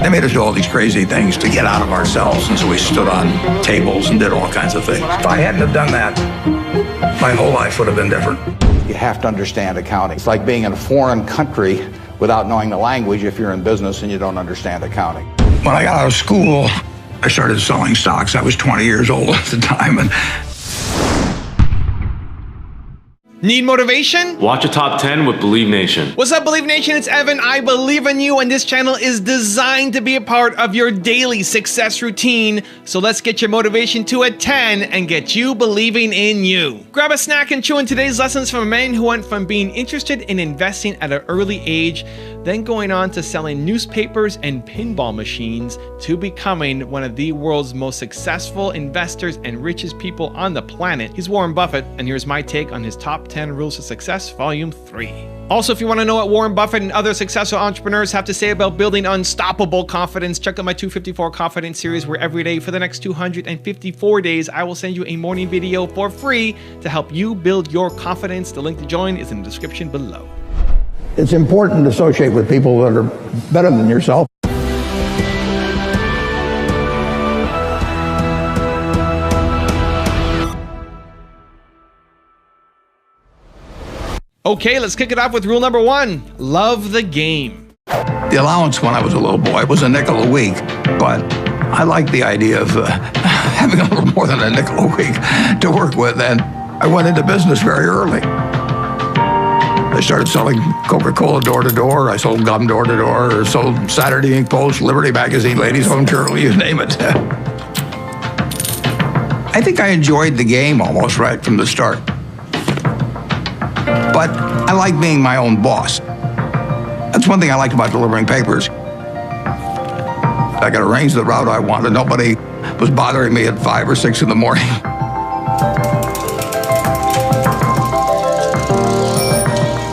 They made us do all these crazy things to get out of ourselves, and so we stood on tables and did all kinds of things. If I hadn't have done that, my whole life would have been different. You have to understand accounting. It's like being in a foreign country without knowing the language if you're in business and you don't understand accounting. When I got out of school, I started selling stocks. I was 20 years old at the time, and need motivation? Watch a top 10 with Believe Nation. What's up, Believe Nation? It's Evan. I believe in you, and this channel is designed to be a part of your daily success routine. So let's get your motivation to a 10 and get you believing in you. Grab a snack and chew in today's lessons from a man who went from being interested in investing at an early age, then going on to selling newspapers and pinball machines, to becoming one of the world's most successful investors and richest people on the planet. He's Warren Buffett, and here's my take on his top 10 Rules of Success, Volume 3. Also, if you want to know what Warren Buffett and other successful entrepreneurs have to say about building unstoppable confidence, check out my 254 Confidence series, where every day for the next 254 days, I will send you a morning video for free to help you build your confidence. The link to join is in the description below. It's important to associate with people that are better than yourself. Okay, let's kick it off with rule number 1. Love the game. the allowance when I was a little boy was a nickel a week, but I liked the idea of having a little more than a nickel a week to work with, and I went into business very early. I started selling Coca-Cola door to door. I sold gum door to door, or sold Saturday Evening Post, Liberty Magazine, Ladies Home Journal, you name it. I think I enjoyed the game almost right from the start. But I like being my own boss. That's one thing I liked about delivering papers. I could arrange the route I wanted. Nobody was bothering me at 5 or 6 in the morning.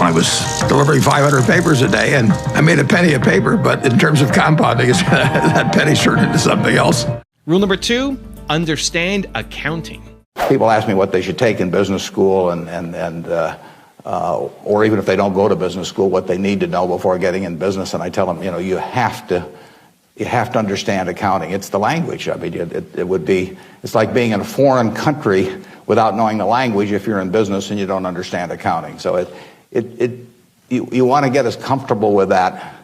I was delivering 500 papers a day, and I made a penny a paper, but in terms of compounding, that penny turned into something else. Rule number 2, understand accounting. People ask me what they should take in business school or even if they don't go to business school, what they need to know before getting in business. And I tell them, you have to understand accounting. It's the language. I mean, it's like being in a foreign country without knowing the language if you're in business and you don't understand accounting. So you want to get as comfortable with that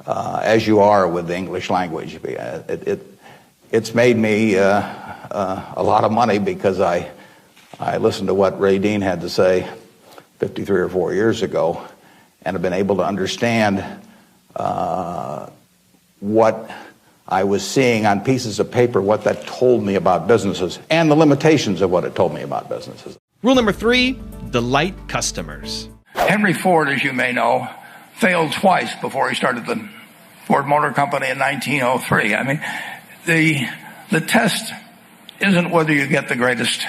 as you are with the English language. It's made me a lot of money because I listened to what Ray Dean had to say 53 or 4 years ago, and have been able to understand what I was seeing on pieces of paper, what that told me about businesses, and the limitations of what it told me about businesses. Rule number 3, delight customers. Henry Ford, as you may know, failed twice before he started the Ford Motor Company in 1903. I mean, the test isn't whether you get the greatest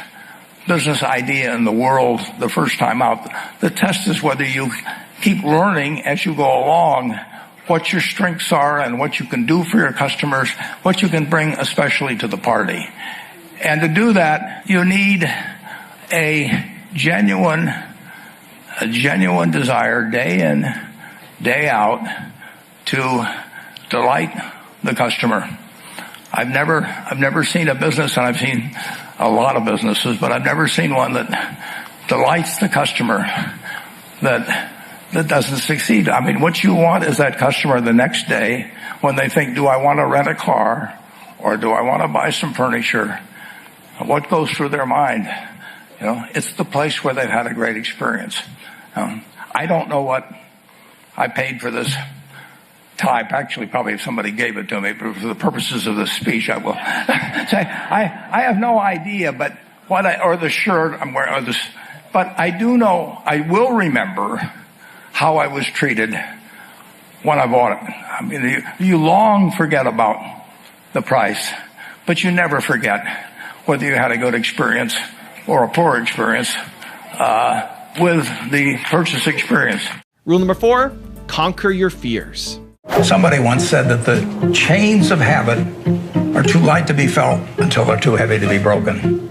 business idea in the world the first time out. The test is whether you keep learning as you go along what your strengths are and what you can do for your customers, what you can bring especially to the party. And to do that, you need a genuine desire day in, day out to delight the customer. I've never seen a business, and I've seen a lot of businesses, but I've never seen one that delights the customer that doesn't succeed. I mean, what you want is that customer the next day when they think, do I want to rent a car or do I want to buy some furniture? What goes through their mind? It's the place where they've had a great experience. I don't know what I paid for this type. Actually, probably if somebody gave it to me, but for the purposes of this speech, I will say I have no idea, but or the shirt I'm wearing, but I do know, I will remember how I was treated when I bought it. I mean, you long forget about the price, but you never forget whether you had a good experience or a poor experience with the purchase experience. Rule number 4, conquer your fears. Somebody once said that the chains of habit are too light to be felt until they're too heavy to be broken.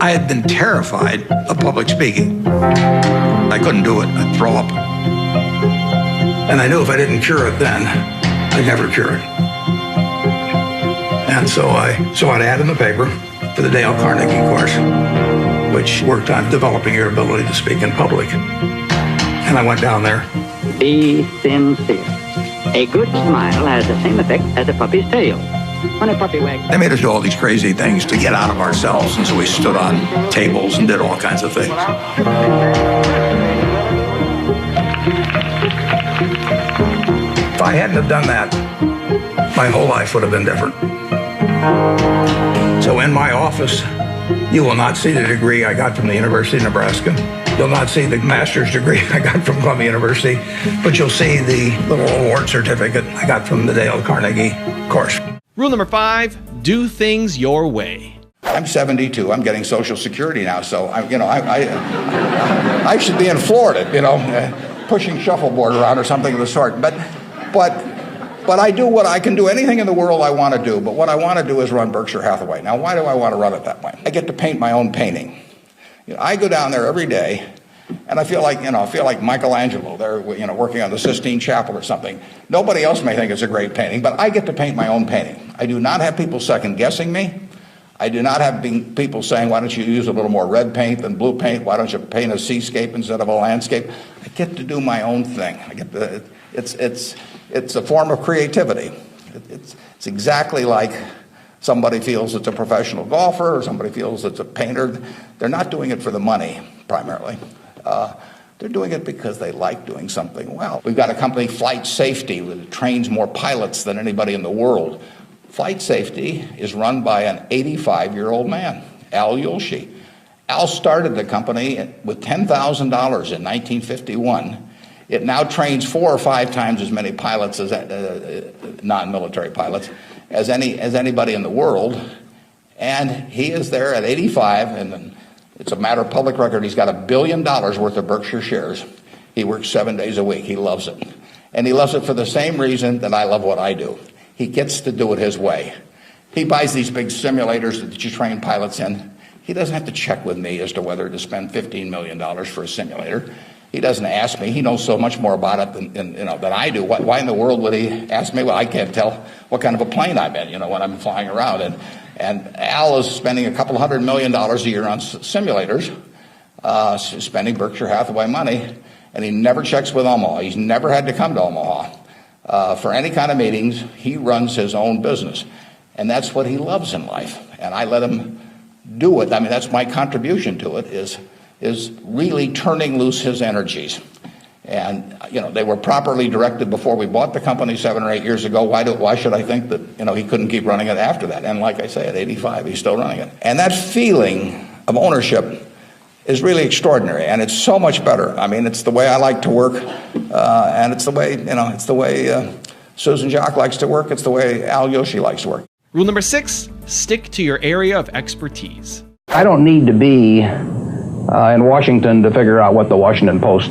I had been terrified of public speaking. I couldn't do it. I'd throw up. And I knew if I didn't cure it then, I'd never cure it. And so I saw an ad in the paper for the Dale Carnegie course, which worked on developing your ability to speak in public. And I went down there. Be sincere. A good smile has the same effect as a puppy's tail. When a puppy wags... They made us do all these crazy things to get out of ourselves, and so we stood on tables and did all kinds of things. If I hadn't have done that, my whole life would have been different. So in my office, you will not see the degree I got from the University of Nebraska. You'll not see the master's degree I got from Columbia University, but you'll see the little award certificate I got from the Dale Carnegie course. Rule number 5, do things your way. I'm 72. I'm getting Social Security now, so I should be in Florida, pushing shuffleboard around or something of the sort. But I do what I can do. Anything in the world I want to do, but what I want to do is run Berkshire Hathaway. Now, why do I want to run it that way? I get to paint my own painting. I go down there every day, and I feel like Michelangelo. They're working on the Sistine Chapel or something. Nobody else may think it's a great painting, but I get to paint my own painting. I do not have people second guessing me. I do not have people saying, "Why don't you use a little more red paint than blue paint? Why don't you paint a seascape instead of a landscape?" I get to do my own thing. It's a form of creativity. It's exactly like somebody feels it's a professional golfer or somebody feels it's a painter. They're not doing it for the money, primarily. They're doing it because they like doing something well. We've got a company, Flight Safety, that trains more pilots than anybody in the world. Flight Safety is run by an 85-year-old man, Al Yulshi. Al started the company with $10,000 in 1951. It now trains 4 or 5 times as many pilots as non-military pilots as anybody in the world, and he is there at 85, and it's a matter of public record. He's got $1 billion worth of Berkshire shares. He works 7 days a week. He loves it, and he loves it for the same reason that I love what I do. He gets to do it his way. He buys these big simulators that you train pilots in. He doesn't have to check with me as to whether to spend $15 million for a simulator. He doesn't ask me. He knows so much more about it than I do. Why in the world would he ask me? Well, I can't tell what kind of a plane I'm in, when I'm flying around. And Al is spending a couple $100 million a year on simulators, spending Berkshire Hathaway money, and he never checks with Omaha. He's never had to come to Omaha for any kind of meetings. He runs his own business, and that's what he loves in life. And I let him do it. I mean, that's my contribution to it, is really turning loose his energies. And, they were properly directed before we bought the company 7 or 8 years ago. Why should I think that, he couldn't keep running it after that? And like I say, at 85, he's still running it. And that feeling of ownership is really extraordinary, and it's so much better. I mean, it's the way I like to work, and it's the way, Susan Jock likes to work. It's the way Al Yulshi likes to work. Rule number 6, stick to your area of expertise. I don't need to be in Washington to figure out what the Washington Post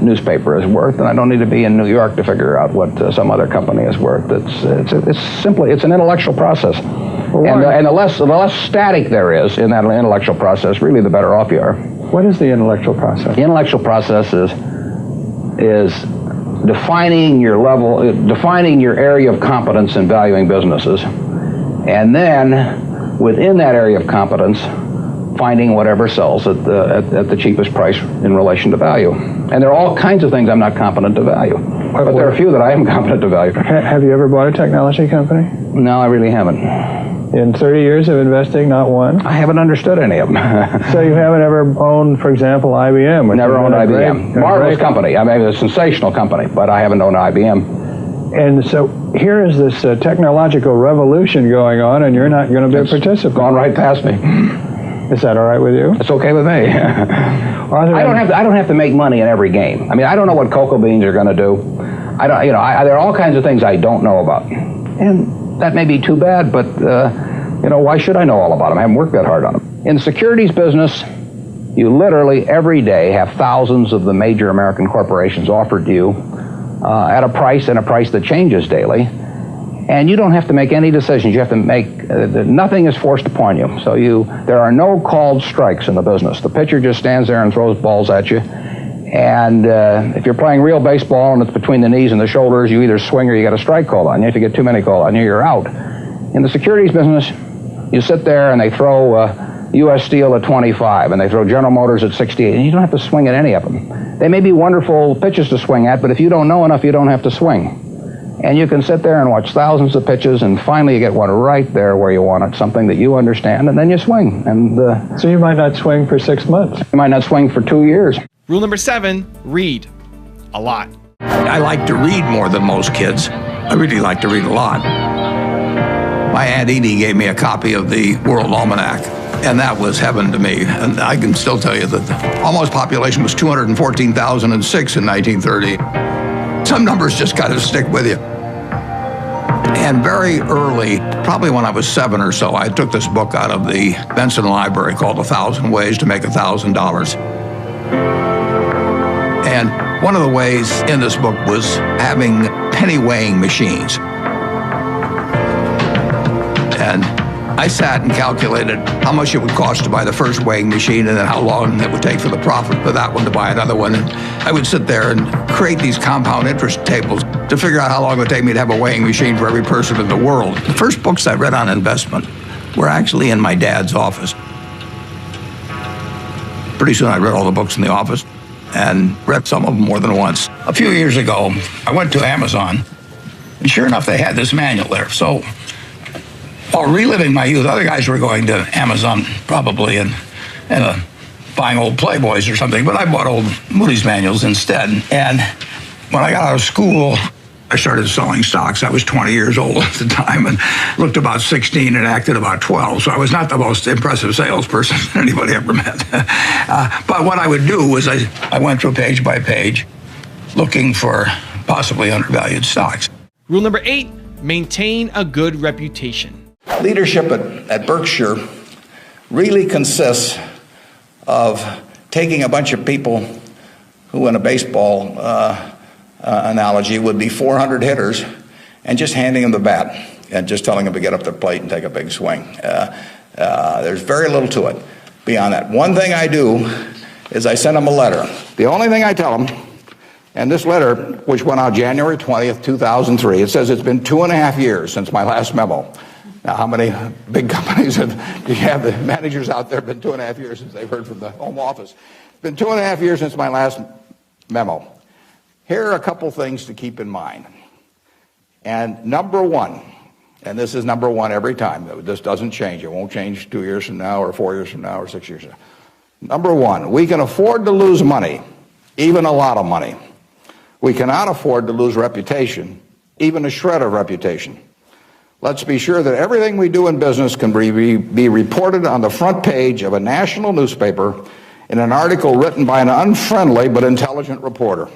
newspaper is worth, and I don't need to be in New York to figure out what some other company is worth. It's an intellectual process, and the less static there is in that intellectual process, really the better off you are. What is the intellectual process? The intellectual process is defining your area of competence in valuing businesses, and then within that area of competence, finding whatever sells at the cheapest price in relation to value. And there are all kinds of things I'm not competent to value, but there are a few that I am competent to value. Have you ever bought a technology company? No, I really haven't. In 30 years of investing, not one? I haven't understood any of them. So you haven't ever owned, for example, IBM? Never owned IBM. Marvelous company. I mean, a sensational company, but I haven't owned IBM. And so here is this technological revolution going on, and you're not going to be a participant. Gone right past me. Is that all right with you? It's okay with me. I don't have to make money in every game. I mean, I don't know what cocoa beans are going to do. There are all kinds of things I don't know about, and that may be too bad. But why should I know all about them? I haven't worked that hard on them. In the securities business, you literally every day have thousands of the major American corporations offered to you at a price that changes daily. And you don't have to make any decisions. You have to make, nothing is forced upon you. So there are no called strikes in the business. The pitcher just stands there and throws balls at you, And if you're playing real baseball and it's between the knees and the shoulders, you either swing or you got a strike called on you. If you get too many called on you, you're out. In the securities business, you sit there and they throw U.S. Steel at 25 and they throw General Motors at 68, and you don't have to swing at any of them. They may be wonderful pitches to swing at, but if you don't know enough, you don't have to swing. And you can sit there and watch thousands of pitches, and finally you get one right there where you want it, something that you understand, and then you swing. And so you might not swing for 6 months. You might not swing for 2 years. Rule number 7, read. A lot. I like to read more than most kids. I really like to read a lot. My Aunt Edie gave me a copy of the World Almanac, and that was heaven to me. And I can still tell you that the almost population was 214,006 in 1930. Some numbers just kind of stick with you. And very early, probably when I was 7 or so, I took this book out of the Benson Library called 1,000 Ways to Make $1,000. And one of the ways in this book was having penny weighing machines. And I sat and calculated how much it would cost to buy the first weighing machine and then how long it would take for the profit for that one to buy another one. And I would sit there and create these compound interest tables to figure out how long it would take me to have a weighing machine for every person in the world. The first books I read on investment were actually in my dad's office. Pretty soon I read all the books in the office and read some of them more than once. A few years ago, I went to Amazon, and sure enough, they had this manual there. So, while reliving my youth, other guys were going to Amazon probably and buying old Playboys or something, but I bought old Moody's manuals instead. And when I got out of school, I started selling stocks. I was 20 years old at the time and looked about 16 and acted about 12. So I was not the most impressive salesperson anybody ever met. But what I would do was I went through page by page looking for possibly undervalued stocks. Rule number 8, maintain a good reputation. Leadership at Berkshire really consists of taking a bunch of people who, in a baseball analogy, would be 400 hitters and just handing them the bat and just telling them to get up their plate and take a big swing. There's very little to it beyond that. One thing I do is I send them a letter. The only thing I tell them, and this letter, which went out January 20th, 2003, it says it's been 2.5 years since my last memo. Now, how many big companies do you have? The managers out there been 2.5 years since they've heard from the home office. It's been 2.5 years since my last memo. Here are a couple things to keep in mind. And number one, and this is number one every time, this doesn't change. It won't change 2 years from now or 4 years from now or 6 years from now. Number one, we can afford to lose money, even a lot of money. We cannot afford to lose reputation, even a shred of reputation. Let's be sure that everything we do in business can be reported on the front page of a national newspaper in an article written by an unfriendly but intelligent reporter.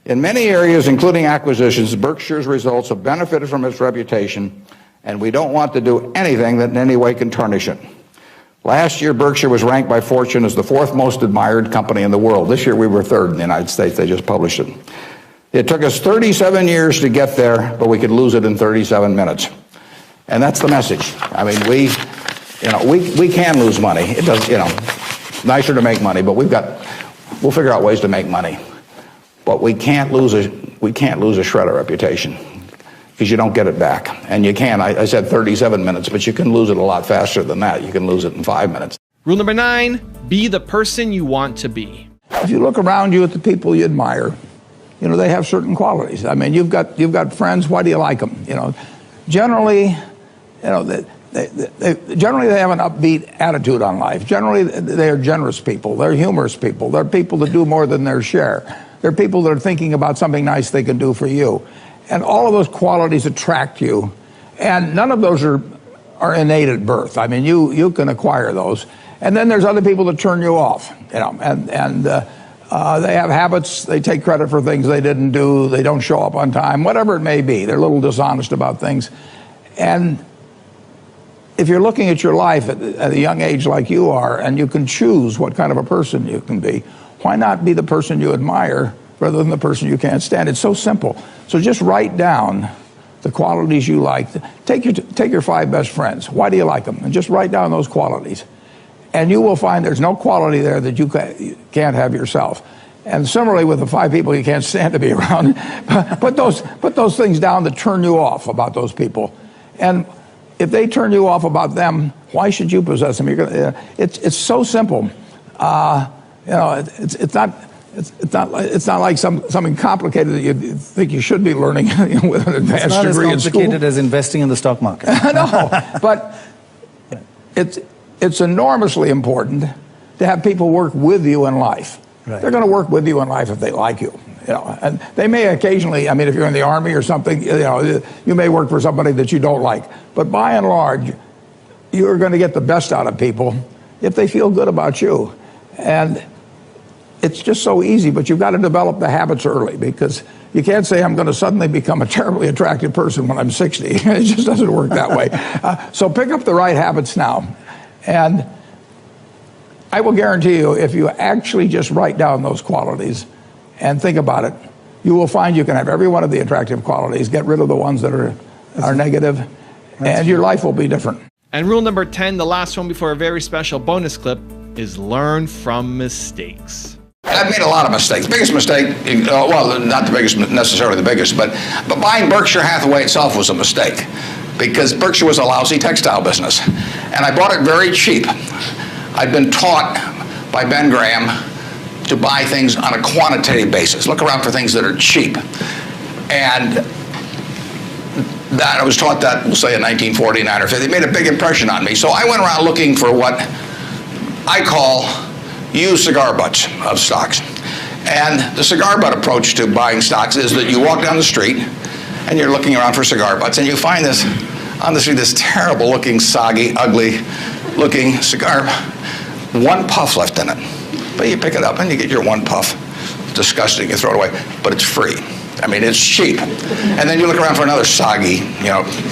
In many areas, including acquisitions, Berkshire's results have benefited from its reputation, and we don't want to do anything that in any way can tarnish it. Last year, Berkshire was ranked by Fortune as the 4th most admired company in the world. This year, we were 3rd in the United States. They just published it. It took us 37 years to get there, but we could lose it in 37 minutes. And that's the message. I mean, we can lose money. It does, nicer to make money, but we'll figure out ways to make money. But we can't lose a shred of reputation because you don't get it back. And you can, I said 37 minutes, but you can lose it a lot faster than that. You can lose it in 5 minutes. Rule number 9, be the person you want to be. If you look around you at the people you admire, they have certain qualities. I mean, you've got friends. Why do you like them? Generally, generally they have an upbeat attitude on life. Generally, they are generous people. They're humorous people. They're people that do more than their share. They're people that are thinking about something nice they can do for you. And all of those qualities attract you. And none of those are innate at birth. I mean, you can acquire those. And then there's other people that turn you off, and they have habits. They take credit for things they didn't do. They don't show up on time, whatever it may be. They're a little dishonest about things. And if you're looking at your life at a young age like you are, and you can choose what kind of a person you can be, why not be the person you admire rather than the person you can't stand? It's so simple. So just write down the qualities you like. Take your 5 best friends. Why do you like them? And just write down those qualities. And you will find there's no quality there that you can't have yourself. And similarly with the 5 people you can't stand to be around, put those things down that turn you off about those people. And if they turn you off about them, why should you possess them? It's so simple. It's not like something complicated that you think you should be learning with an advanced degree in school. It's not as complicated as investing in the stock market. No, but it's enormously important to have people work with you in life. Right. They're going to work with you in life if they like you. And they may occasionally, I mean, if you're in the Army or something, you may work for somebody that you don't like. But by and large, you're going to get the best out of people if they feel good about you. And it's just so easy, but you've got to develop the habits early, because you can't say I'm going to suddenly become a terribly attractive person when I'm 60. It just doesn't work that way. So pick up the right habits now. And I will guarantee you, if you actually just write down those qualities and think about it, you will find you can have every one of the attractive qualities, get rid of the ones that are negative, and your life will be different. And rule number 10, the last one before a very special bonus clip, is learn from mistakes. I've made a lot of mistakes. Biggest mistake, well, not the biggest, necessarily the biggest, but buying Berkshire Hathaway itself was a mistake, because Berkshire was a lousy textile business, and I bought it very cheap. I'd been taught by Ben Graham to buy things on a quantitative basis. Look around for things that are cheap. And that I was taught that, we'll say in 1949 or 50. It made a big impression on me. So I went around looking for what I call used cigar butts of stocks. And the cigar butt approach to buying stocks is that you walk down the street and you're looking around for cigar butts, and you find this on the street, this terrible looking, soggy, ugly looking cigar, one puff left in it. But you pick it up and you get your one puff. It's disgusting, you throw it away, but it's free. I mean, it's cheap. And then you look around for another soggy,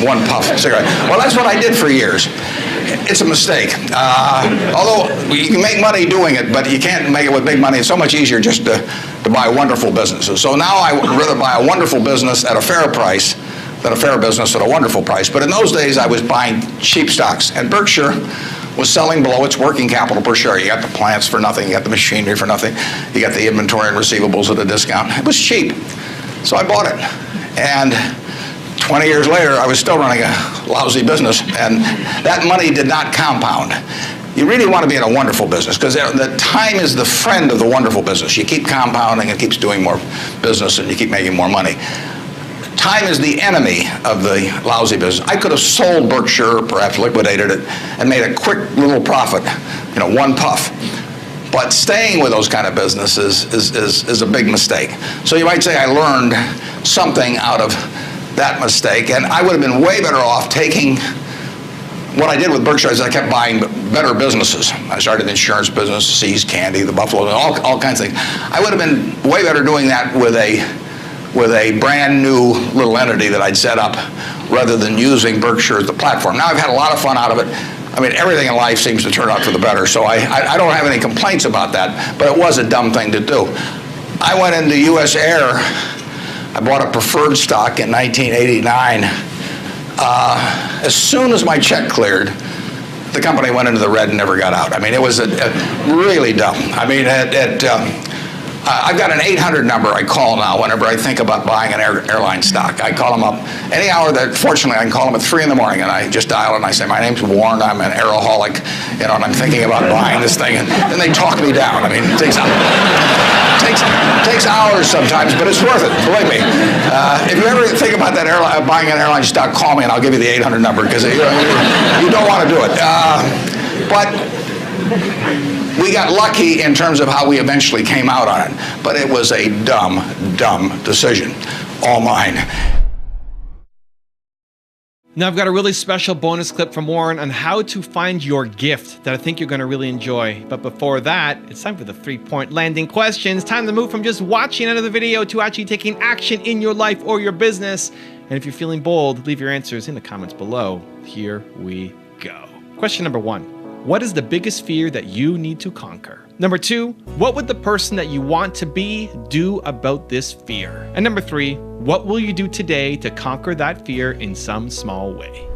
one puff cigarette. Well, that's what I did for years. It's a mistake. Although you can make money doing it, but you can't make it with big money. It's so much easier just to buy wonderful businesses. So now I would rather buy a wonderful business at a fair price than a fair business at a wonderful price. But in those days, I was buying cheap stocks. And Berkshire was selling below its working capital per share. You got the plants for nothing. You got the machinery for nothing. You got the inventory and receivables at a discount. It was cheap. So I bought it. And 20 years later, I was still running a lousy business, and that money did not compound. You really want to be in a wonderful business, because the time is the friend of the wonderful business. You keep compounding, it keeps doing more business, and you keep making more money. Time is the enemy of the lousy business. I could have sold Berkshire, perhaps liquidated it, and made a quick little profit, one puff. But staying with those kind of businesses is a big mistake. So you might say I learned something out of that mistake, and I would have been way better off taking what I did with Berkshire is I kept buying better businesses. I started the insurance business, See's Candy, the Buffalo, all kinds of things. I would have been way better doing that with a brand new little entity that I'd set up rather than using Berkshire as the platform. Now I've had a lot of fun out of it. I mean, everything in life seems to turn out for the better, so I don't have any complaints about that, but it was a dumb thing to do. I went into U.S. Air. I bought a preferred stock in 1989. As soon as my check cleared, the company went into the red and never got out. I mean, it was really dumb. I mean, I've got an 800 number I call now whenever I think about buying an airline stock. I call them up any hour that, fortunately, I can call them at 3 in the morning, and I just dial and I say, my name's Warren, I'm an aeroholic, and I'm thinking about buying this thing, and then they talk me down. I mean, it takes hours sometimes, but it's worth it, believe me. If you ever think about that buying an airline stock, call me and I'll give you the 800 number, because you don't want to do it. But we got lucky in terms of how we eventually came out on it, but it was a dumb decision, all mine. Now I've got a really special bonus clip from Warren on how to find your gift that I think you're going to really enjoy. But before that, it's time for the 3-point landing questions. Time to move from just watching another video to actually taking action in your life or your business. And if you're feeling bold, leave your answers in the comments below. Here we go. Question number 1. What is the biggest fear that you need to conquer? Number 2, what would the person that you want to be do about this fear? And number 3, what will you do today to conquer that fear in some small way?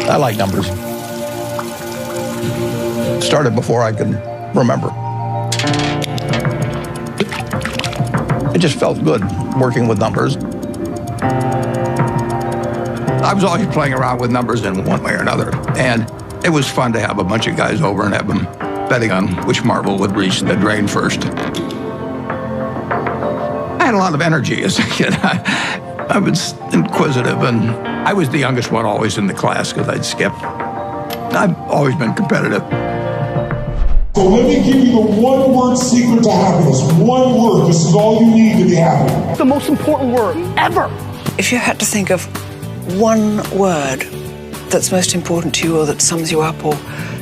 I like numbers. started before I could remember. It just felt good working with numbers. I was always playing around with numbers in one way or another, and it was fun to have a bunch of guys over and have them betting on which marble would reach the drain first. I had a lot of energy as a kid. I was inquisitive, and I was the youngest one always in the class because I'd skip. I've always been competitive. So let me give you the one-word secret to happiness. One word. This is all you need to be happy. The most important word ever. If you had to think of one word that's most important to you or that sums you up or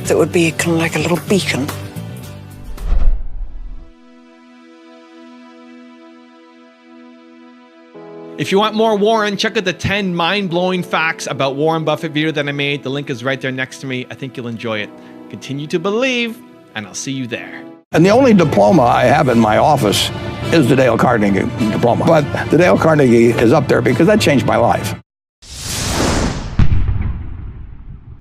that would be kind of like a little beacon. If you want more Warren, check out the 10 mind-blowing facts about Warren Buffett video that I made. The link is right there next to me. I think you'll enjoy it. Continue to believe, and I'll see you there. And the only diploma I have in my office is the Dale Carnegie diploma. But the Dale Carnegie is up there because that changed my life.